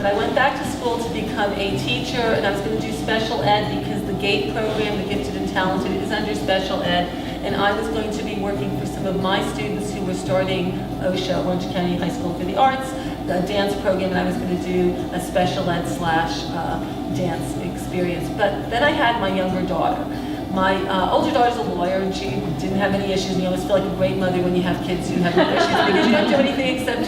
But I went back to school to become a teacher, and I was going to do special ed because the GATE program, the Gifted and Talented, is under special ed. And I was going to be working for some of my students who were starting OSHA, Orange County High School for the Arts, the dance program, and I was going to do a special ed / dance experience. But then I had my younger daughter. My older daughter's a lawyer, and she didn't have any issues. And you always feel like a great mother when you have kids who have no issues because you don't do anything except,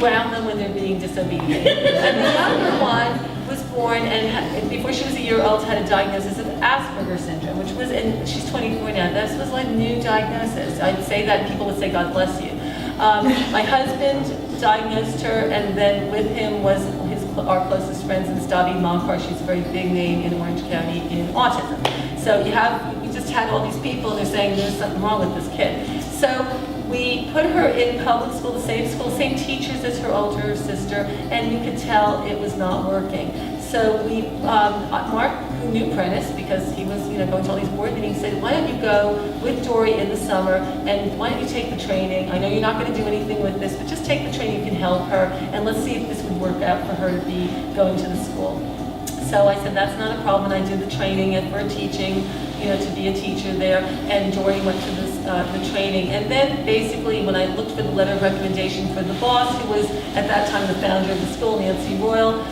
ground them when they're being disobedient. And the younger one was born, and before she was a year old, had a diagnosis of Asperger's syndrome, which was, and she's 24 now. This was like a new diagnosis. I'd say that people would say, God bless you. My husband diagnosed her, and then with him was our closest friends, and Stavi Monkar. She's a very big name in Orange County in autism. So you just had all these people, and they're saying there's something wrong with this kid. So we put her in public school, the same teachers as her older sister, and you could tell it was not working. So we, Mark, who knew Prentice because he was going to all these board meetings, said, why don't you go with Dory in the summer, and why don't you take the training? I know you're not going to do anything with this, but just take the training, you can help her, and let's see if this would work out for her to be going to the school. So I said, that's not a problem, and I did the training for teaching, to be a teacher there, and Dory went to the training. And then basically when I looked for the letter of recommendation for the boss, who was at that time the founder of the school, Nancy Royal,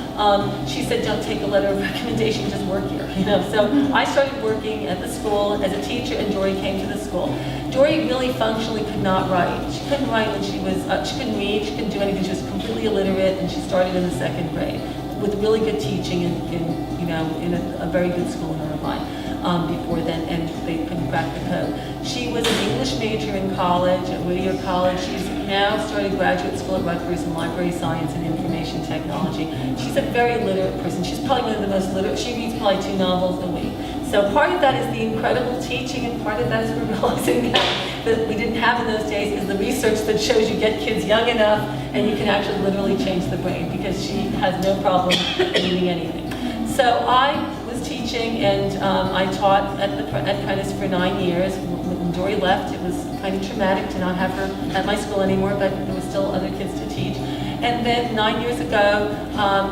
she said, don't take a letter of recommendation, just work here. So I started working at the school as a teacher, and Dory came to the school. Dory really functionally could not write. She couldn't write when she was, she couldn't read, she couldn't do anything, she was completely illiterate, and she started in the 2nd grade with really good teaching in a very good school in Irvine. Before then, and they couldn't crack the code. She was an English major in college at Whittier College. She's now started graduate school at Rutgers in library science and information technology. She's a very literate person. She's probably one of the most literate. She reads probably 2 novels a week. So part of that is the incredible teaching, and part of that is we're realizing that we didn't have in those days is the research that shows you get kids young enough and you can actually literally change the brain, because she has no problem reading anything. So I was teaching, and I taught at Prentice for 9 years. When Dory left, it was kind of traumatic to not have her at my school anymore, but there were still other kids to teach. And then 9 years ago,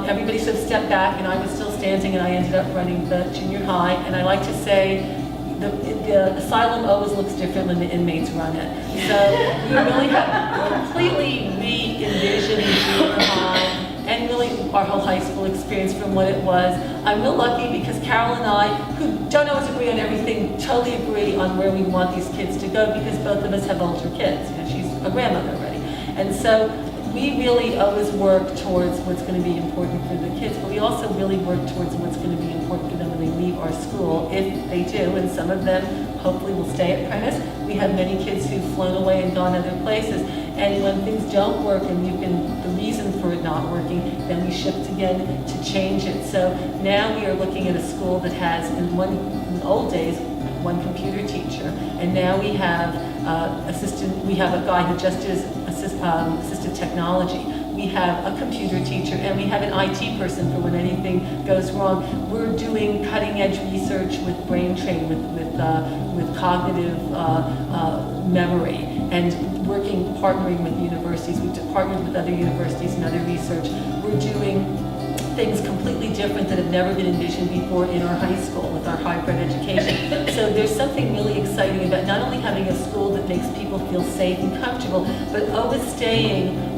everybody sort of stepped back, and I was still standing, and I ended up running the junior high. And I like to say, the asylum always looks different when the inmates run it. So we really have completely re-envisioned junior high, and really our whole high school experience from what it was. I'm real lucky because Carol and I, who don't always agree on everything, totally agree on where we want these kids to go, because both of us have older kids. She's a grandmother already. And so we really always work towards what's going to be important for the kids, but we also really work towards what's going to be important for them when they leave our school, if they do, and some of them hopefully will stay at Prentice. We have many kids who've flown away and gone other places, and when things don't work and you've been the reason for it not working, then we shift again to change it. So now we are looking at a school that has, in the old days, 1 computer teacher, and now we have we have a guy who just is assistive technology. We have a computer teacher, and we have an IT person for when anything goes wrong. We're doing cutting-edge research with brain training, with cognitive memory, and partnering with universities. We've partnered with other universities and other research. We're doing things completely different that have never been envisioned before in our high school with our hybrid education. So there's something really exciting about not only having a school that makes people feel safe and comfortable, but always staying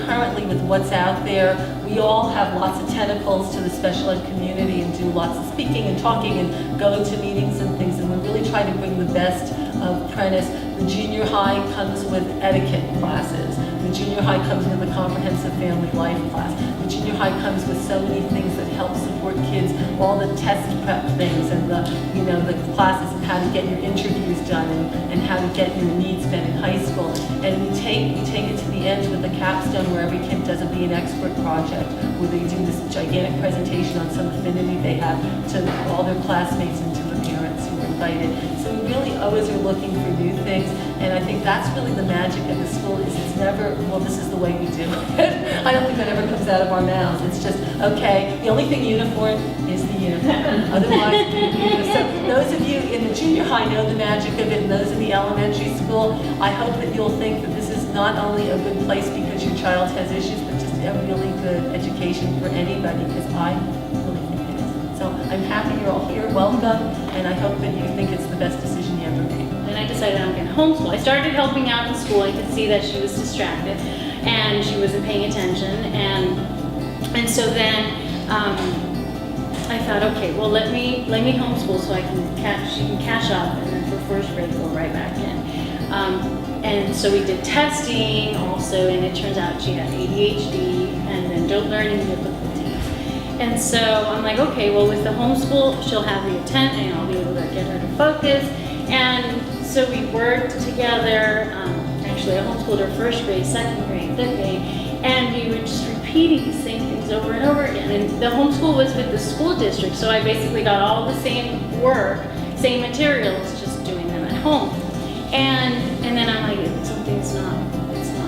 currently with what's out there. We all have lots of tentacles to the special ed community and do lots of speaking and talking and going to meetings and things, and we're really trying to bring the best of Prentice. The junior high comes with etiquette classes. The junior high comes with a comprehensive family life class. The junior high comes with so many things that help support kids, all the test prep things and the classes and how to get your interviews done and how to get your needs met in high school. And we take it to the end with a capstone where every kid does a Be an Expert project, where they do this gigantic presentation on some affinity they have to all their classmates and to the parents who are invited. So we really always are looking for new things, and I think that's really the magic of the school. Is it's never, well, this is the way we do it. I don't think that ever comes out of our mouths. It's just, okay, the only thing uniform is the uniform. Otherwise, so those of you in the junior high know the magic of it, and those in the elementary school, I hope that you'll think that this is not only a good place because your child has issues, but just a really good education for anybody, because I really think it is. So I'm happy you're all here, welcome, and I hope that you think it's the best decision you ever made. And I decided I'm going to homeschool. I started helping out in school. I could see that she was distracted and she wasn't paying attention. And so then I thought, okay, well let me homeschool so she can catch up, and then for first grade go right back in. And so we did testing also, and it turns out she had ADHD and then learning difficulties. And so I'm like, okay, well with the homeschool, she'll have the attention, and I'll be able to get her to focus. And so we worked together. Actually, I homeschooled her first grade, second grade, fifth grade, and we were just repeating the same things over and over again. And the homeschool was with the school district, so I basically got all the same work, same materials, just doing them at home. And then I'm like, something's not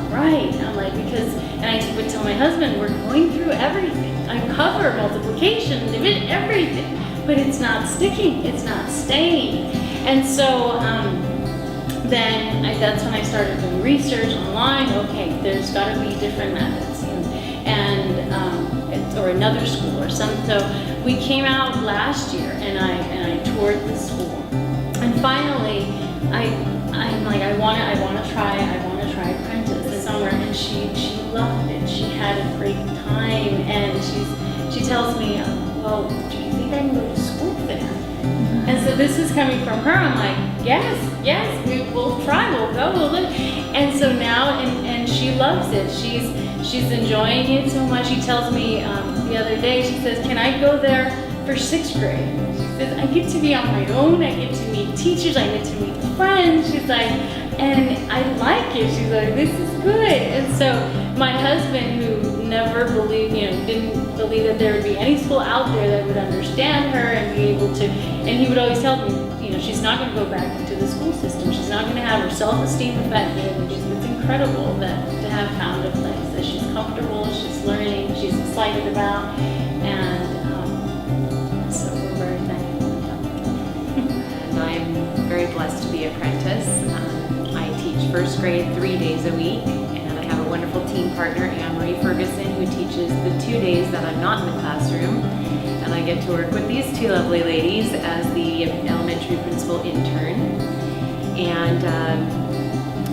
right. I'm like, and I would tell my husband, we're going through everything. I cover multiplication, division, everything, but it's not sticking, it's not staying. And so that's when I started doing research online. Okay, there's got to be different methods, or another school or something. So we came out last year, and I toured the school, and finally I'm like, I want to try Prentice this summer, and she loved it. She had a great time, and she tells me, well, do you think I can go to school there? And so this is coming from her. I'm like, yes, we'll try, we'll go, we'll look. And so now, and she loves it. She's enjoying it so much. She tells me the other day, she says, can I go there for sixth grade? She says, I get to be on my own, I get to meet teachers, I get to meet friends. She's like, and I like it. She's like, this is good. And so my husband, who never believed, didn't believe that there would be any school out there that would understand her and be able to, and he would always tell me, she's not going to go back into the school system. She's not going to have her self-esteem affected. It's incredible to have found a place that she's comfortable, she's learning, she's excited about, and so we're very thankful. And I'm very blessed to be a Prentice. I teach first grade 3 days a week, and I have a wonderful team partner, Anne-Marie Ferguson, who teaches the 2 days that I'm not in the classroom. And I get to work with these two lovely ladies as the elementary principal intern. And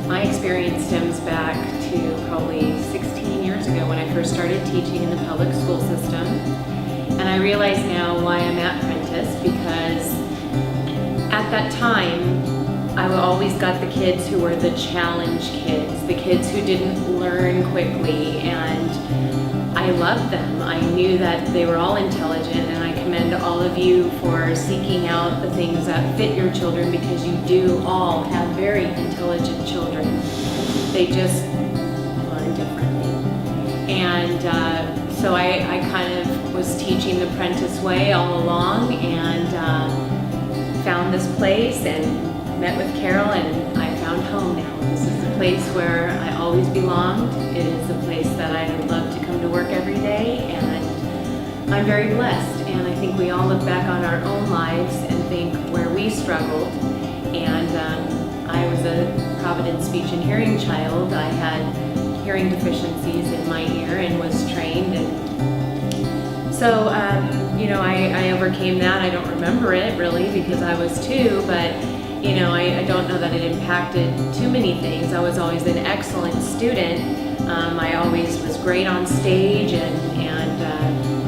my experience stems back to probably 16 years ago when I first started teaching in the public school system. And I realize now why I'm at Prentice, because at that time, I always got the kids who were the challenge kids, the kids who didn't learn quickly, and I loved them. I knew that they were all intelligent, and I commend all of you for seeking out the things that fit your children, because you do all have very intelligent children. They just learn differently. And so I kind of was teaching the Prentice way all along, and found this place and met with Carol, and I found home now. This is a place where I always belonged. It is a place that I love to come to work every day, and I'm very blessed. And I think we all look back on our own lives and think where we struggled. And I was a Providence speech and hearing child. I had hearing deficiencies in my ear and was trained, and so I overcame that. I don't remember it really because I was 2, but I don't know that it impacted too many things. I was always an excellent student. I always was great on stage,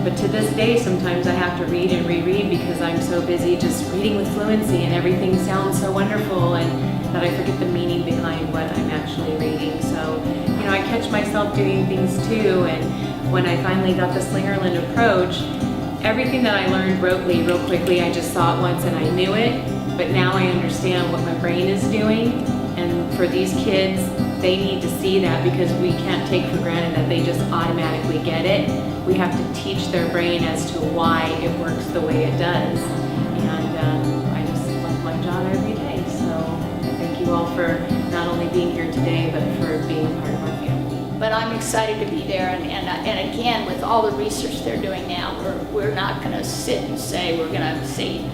but to this day, sometimes I have to read and reread because I'm so busy just reading with fluency, and everything sounds so wonderful, and that I forget the meaning behind what I'm actually reading. So, I catch myself doing things too, and when I finally got the Slingerland approach, everything that I learned rotely, real quickly, I just saw it once and I knew it. But now I understand what my brain is doing, and for these kids, they need to see that, because we can't take for granted that they just automatically get it. We have to teach their brain as to why it works the way it does. And I just love my job every day. So I thank you all for not only being here today, but for being part of our family. But I'm excited to be there, and again, with all the research they're doing now, we're not going to sit and say we're going to stay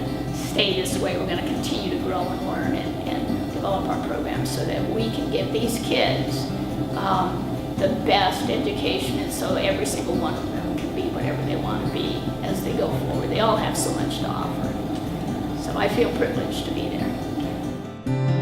this way. We're going to continue to grow and learn and develop our programs so that we can give these kids the best education, and so every single one of them can be whatever they want to be as they go forward. They all have so much to offer. So I feel privileged to be there.